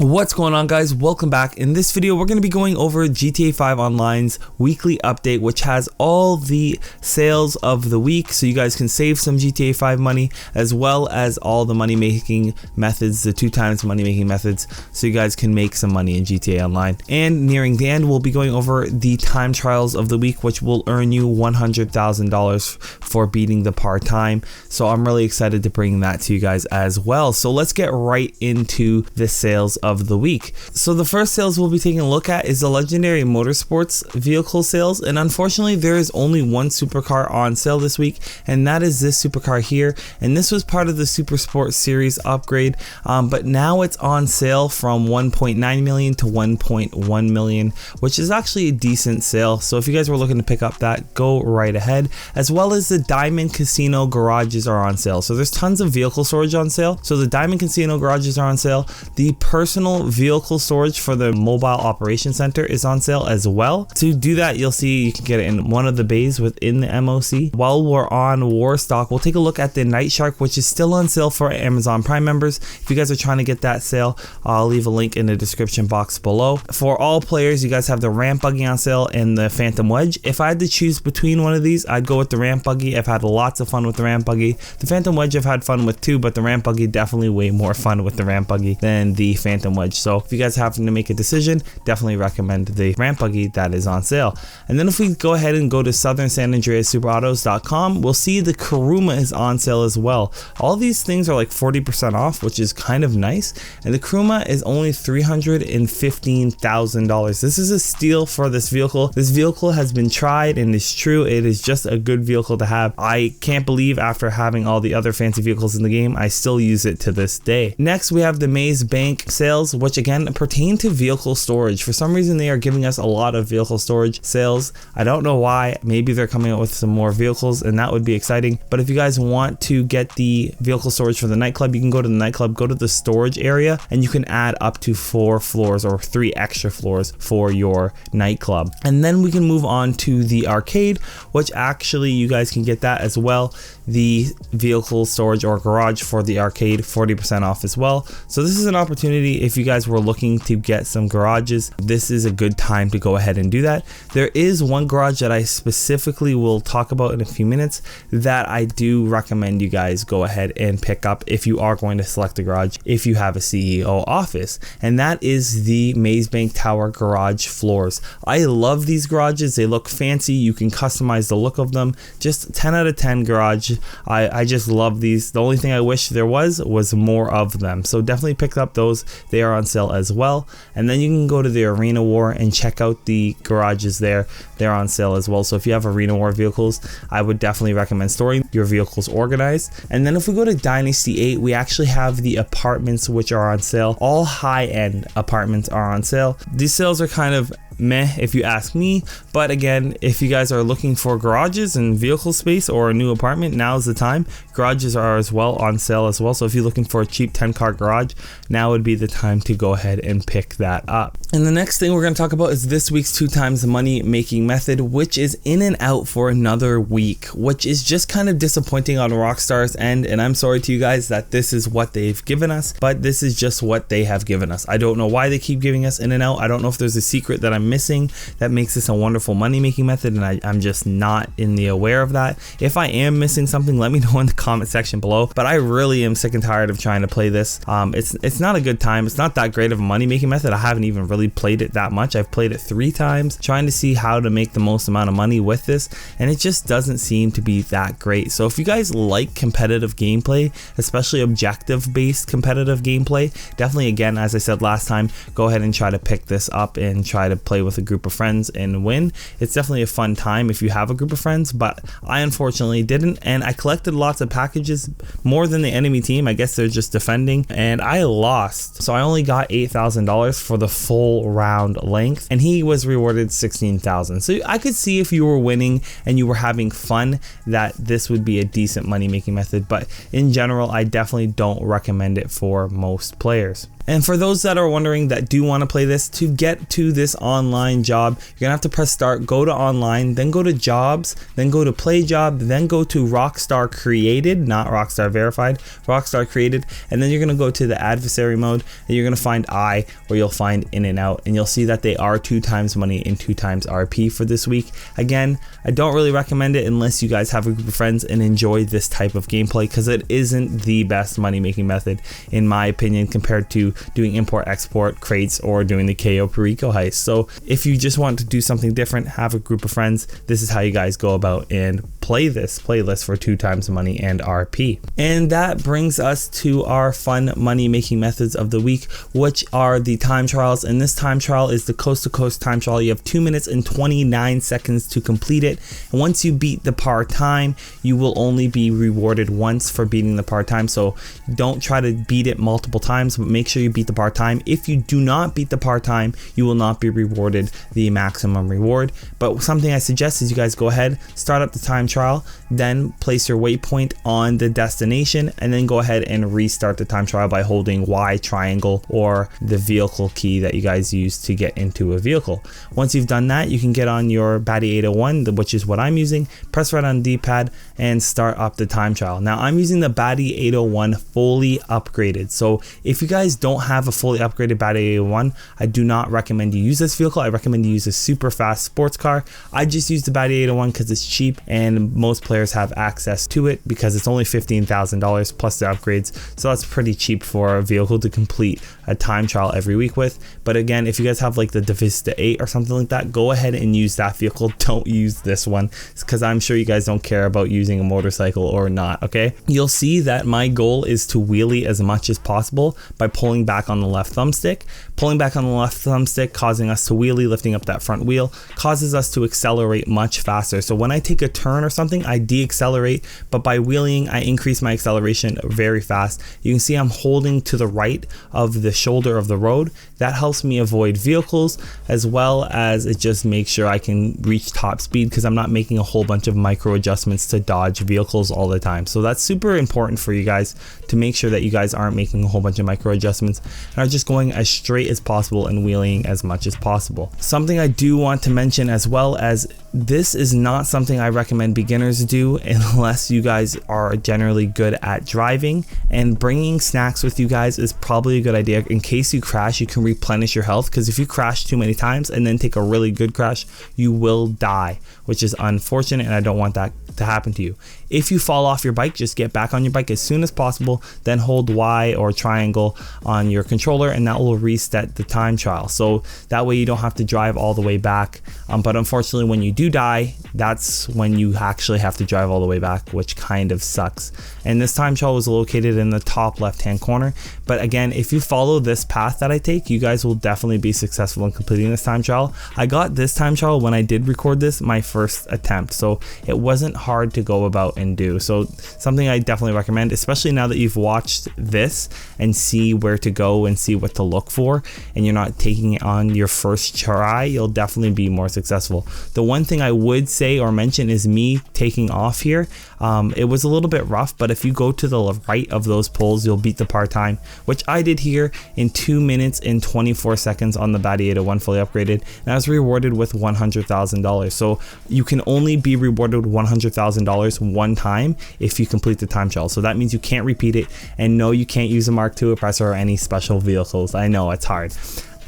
What's going on, guys? Welcome back. In this video we're going to be going over GTA 5 Online's weekly update, which has all the sales of the week so you guys can save some GTA 5 money, as well as all the money making methods, the 2 times money making methods, so you guys can make some money in GTA Online. And nearing the end, we'll be going over the time trials of the week, which will earn you $100,000 for beating the part-time. So I'm really excited to bring that to you guys as well. So let's get right into the sales of the week. So the first sales we'll be taking a look at is the legendary motorsports vehicle sales, and unfortunately there is only one supercar on sale this week, and that is this supercar here. And this was part of the Super Sport series upgrade, but now it's on sale from 1.9 million to 1.1 million, which is actually a decent sale. So if you guys were looking to pick up that, go right ahead. As well as the Diamond Casino Garages are on sale. So there's tons of vehicle storage on sale. So the Diamond Casino Garages are on sale. The personal vehicle storage for the mobile operation center is on sale as well. To do that, you'll see you can get it in one of the bays within the MOC. While we're on Warstock, we'll take a look at the Night Shark, which is still on sale for Amazon Prime members. If you guys are trying to get that sale, I'll leave a link in the description box below. For all players, you guys have the Ramp Buggy on sale and the Phantom Wedge. If I had to choose between one of these, I'd go with the Ramp Buggy. I've had lots of fun with the Ramp Buggy. The Phantom Wedge I've had fun with too, but the Ramp Buggy definitely way more fun with the Ramp Buggy than the Phantom Wedge. So if you guys happen to make a decision, definitely recommend the Ramp Buggy that is on sale. And then if we go ahead and go to southernsanandreassuperautos.com, we'll see the Kuruma is on sale as well. All these things are like 40% off, which is kind of nice. And the Kuruma is only $315,000. This is a steal for this vehicle. This vehicle has been tried and it's true. It is just a good vehicle to have. I can't believe after having all the other fancy vehicles in the game, I still use it to this day. Next, we have the Maizebank sales, which again pertain to vehicle storage. For some reason they are giving us a lot of vehicle storage sales. I don't know why. Maybe they're coming out with some more vehicles and that would be exciting. But if you guys want to get the vehicle storage for the nightclub, you can go to the nightclub, go to the storage area, and you can add up to 4 floors or 3 extra floors for your nightclub. And then we can move on to the arcade, which actually you guys can get that as well. The vehicle storage or garage for the arcade, 40% off as well. So this is an opportunity if you guys were looking to get some garages. This is a good time to go ahead and do that. There is one garage that I specifically will talk about in a few minutes that I do recommend you guys go ahead and pick up if you are going to select a garage if you have a CEO office, and that is the Maizebank Tower garage floors. I love these garages. They look fancy. You can customize the look of them. Just 10 out of 10 garage. I just love these. The only thing I wish there was more of them. So definitely pick up those. They are on sale as well. And then you can go to the Arena War and check out the garages there. They're on sale as well. So if you have Arena War vehicles, I would definitely recommend storing your vehicles organized. And then if we go to Dynasty 8, we actually have the apartments which are on sale. All high-end apartments are on sale. These sales are kind of meh if you ask me, but again, if you guys are looking for garages and vehicle space or a new apartment, now's the time. Garages are as well on sale as well, so if you're looking for a cheap 10-car garage, now would be the time to go ahead and pick that up. And the next thing we're going to talk about is this week's 2 times money making method, which is in and out for another week, which is just kind of disappointing on Rockstar's end. And I'm sorry to you guys that this is what they've given us, but this is just what they have given us. I don't know why they keep giving us in and out. I don't know if there's a secret that I'm missing that makes this a wonderful money making method, and I'm just not in the aware of that. If I am missing something, let me know in the comment section below. But I really am sick and tired of trying to play this. It's not a good time. It's not that great of a money making method. I haven't even really played it that much. I've played it 3 times trying to see how to make the most amount of money with this, and it just doesn't seem to be that great. So if you guys like competitive gameplay, especially objective based competitive gameplay, definitely, again, as I said last time, go ahead and try to pick this up and try to play with a group of friends and win. It's definitely a fun time if you have a group of friends, but I unfortunately didn't, and I collected lots of packages, more than the enemy team. I guess they're just defending, and I lost. So I only got $8,000 for the full round length, and he was rewarded $16,000. So I could see if you were winning and you were having fun that this would be a decent money making method, but in general I definitely don't recommend it for most players. And for those that are wondering that do want to play this, to get to this online job, you're gonna have to press start, go to online, then go to jobs, then go to play job, then go to Rockstar Created, not Rockstar Verified, Rockstar Created, and then you're gonna go to the adversary mode, and you're gonna find I, where you'll find in and out, and you'll see that they are 2 times money and 2 times RP for this week. Again, I don't really recommend it unless you guys have a group of friends and enjoy this type of gameplay, because it isn't the best money making method in my opinion compared to doing import export crates or doing the Cayo Perico heist. So if you just want to do something different, have a group of friends, this is how you guys go about and play this playlist for 2 times money and RP. And that brings us to our fun money making methods of the week, which are the time trials. And this time trial is the coast to coast time trial. You have 2 minutes and 29 seconds to complete it. And once you beat the par time, you will only be rewarded once for beating the par time. So don't try to beat it multiple times, but make sure you beat the par time. If you do not beat the par time, you will not be rewarded the maximum reward. But something I suggest is you guys go ahead, start up the time trial, then place your waypoint on the destination, and then go ahead and restart the time trial by holding Y triangle or the vehicle key that you guys use to get into a vehicle. Once you've done that, you can get on your Buggy 801, which is what I'm using, press right on the D-pad and start up the time trial. Now I'm using the Buggy 801 fully upgraded. So if you guys don't have a fully upgraded Buggy 801, I do not recommend you use this vehicle. I recommend you use a super fast sports car. I just use the Buggy 801 because it's cheap and most players have access to it because it's only $15,000 plus the upgrades. So that's pretty cheap for a vehicle to complete a time trial every week with. But again, if you guys have like the Vista 8 or something like that, go ahead and use that vehicle. Don't use this one because I'm sure you guys don't care about using a motorcycle or not, okay? You'll see that my goal is to wheelie as much as possible by pulling back on the left thumbstick. Pulling back on the left thumbstick causing us to wheelie, lifting up that front wheel, causes us to accelerate much faster. So when I take a turn or something, I de-accelerate, but by wheeling, I increase my acceleration very fast. You can see I'm holding to the right of the shoulder of the road. That helps me avoid vehicles, as well as it just makes sure I can reach top speed because I'm not making a whole bunch of micro adjustments to dodge vehicles all the time. So that's super important for you guys to make sure that you guys aren't making a whole bunch of micro adjustments and are just going as straight as possible and wheeling as much as possible. Something I do want to mention as well, as this is not something I recommend beginners do unless you guys are generally good at driving, and bringing snacks with you guys is probably a good idea. In case you crash, you can replenish your health, because if you crash too many times and then take a really good crash, you will die, which is unfortunate, and I don't want that to happen to you. If you fall off your bike, just get back on your bike as soon as possible, then hold Y or triangle on your controller, and that will reset the time trial. So that way you don't have to drive all the way back. But unfortunately, when you do die, that's when you actually have to drive all the way back, which kind of sucks. And this time trial was located in the top left hand corner. But again, if you follow this path that I take, you guys will definitely be successful in completing this time trial. I got this time trial when I did record this, my first attempt, so it wasn't hard to go about and do. So something I definitely recommend, especially now that you've watched this and see where to go and see what to look for, and you're not taking it on your first try, you'll definitely be more successful. The one thing I would say or mention is me taking off here. It was a little bit rough, but if you go to the right of those poles, you'll beat the par time, which I did here in 2 minutes and 24 seconds on the Buggy 801 fully upgraded, and I was rewarded with $100,000. So you can only be rewarded with $100,000 one time if you complete the time trial. So that means you can't repeat it, and no, you can't use a Mark II oppressor or any special vehicles. I know it's hard.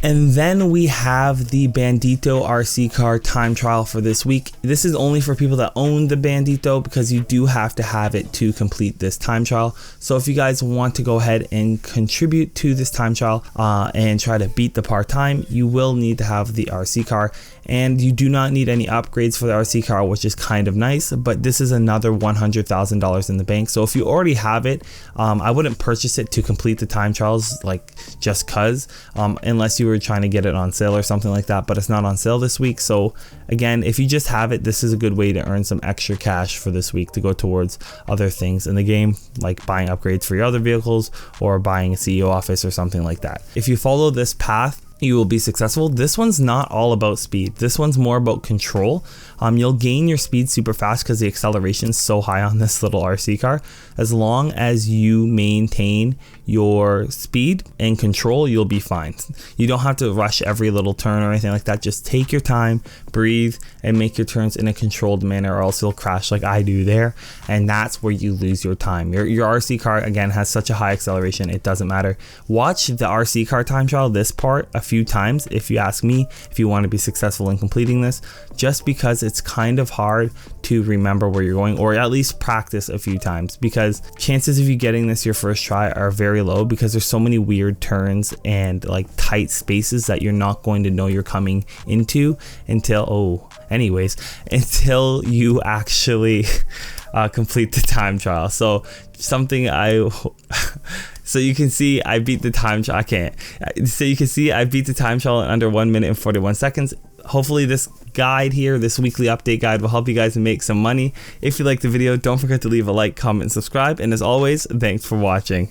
And then we have the Bandito RC car time trial for this week. This is only for people that own the Bandito, because you do have to have it to complete this time trial. So if you guys want to go ahead and contribute to this time trial and try to beat the par time, you will need to have the RC car. And you do not need any upgrades for the RC car, which is kind of nice, but this is another $100,000 in the bank. So if you already have it, I wouldn't purchase it to complete the time trials, like just cause, unless you were trying to get it on sale or something like that, but it's not on sale this week. So again, if you just have it, this is a good way to earn some extra cash for this week to go towards other things in the game, like buying upgrades for your other vehicles or buying a CEO office or something like that. If you follow this path, you will be successful. This one's not all about speed. This one's more about control. You'll gain your speed super fast because the acceleration is so high on this little RC car. As long as you maintain your speed and control, you'll be fine. You don't have to rush every little turn or anything like that. Just take your time, breathe, and make your turns in a controlled manner, or else you'll crash like I do there. And that's where you lose your time. Your RC car, again, has such a high acceleration, it doesn't matter. Watch the RC car time trial, this part, a few times, if you ask me, if you want to be successful in completing this, just because it's kind of hard to remember where you're going, or at least practice a few times, because chances of you getting this your first try are very low, because there's so many weird turns and like tight spaces that you're not going to know you're coming into until until you actually complete the time trial. So so you can see I beat the time trial. So you can see I beat the time trial in under 1 minute and 41 seconds. Hopefully this guide here, this weekly update guide, will help you guys make some money. If you liked the video, don't forget to leave a like, comment, and subscribe. And as always, thanks for watching.